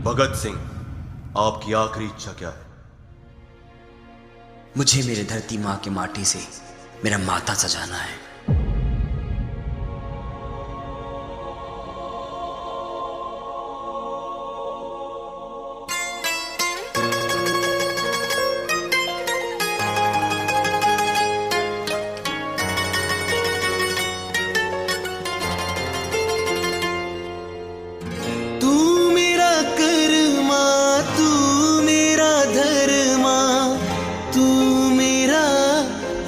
भगत सिंह, आपकी आखिरी इच्छा क्या है? मुझे मेरे धरती माँ की माटी से मेरा माथा सजाना है।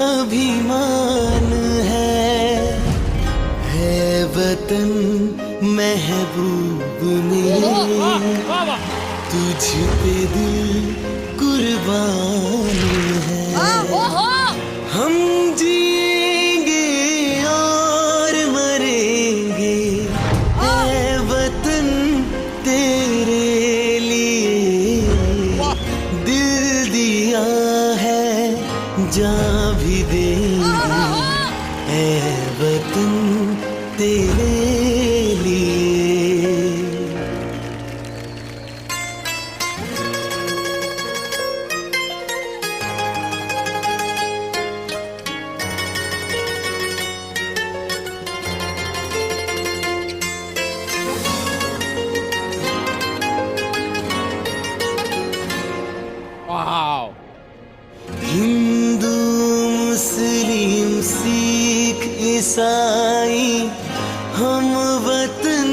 अभिमान है वतन महबूब में, तुझ पे दिल कुर्बान है। हम जिएंगे और मरेंगे है वतन तेरे लिए, दिल दिया है जान भी देंगे ऐ वतन तेरे लिए। हिंदू मुस्लिम सिख ईसाई हम वतन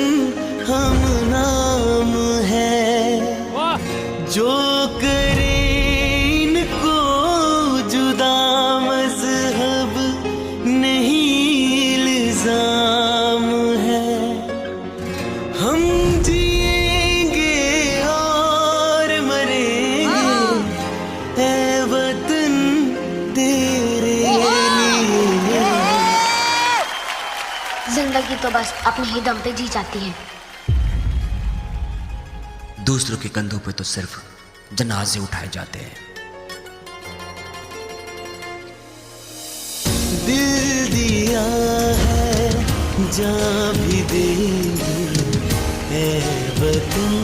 हम नाम है, जो करे इनको जुदा मजहब नहीं इल्जाम है। हम जिएंगे और मरेंगे है वतन तेरे लिए। जिंदगी तो बस अपने ही दम पे जी जाती है। दूसरों के कंधों पे तो सिर्फ जनाजे उठाए जाते हैं। दिल दिया है जान भी देंगे है वतन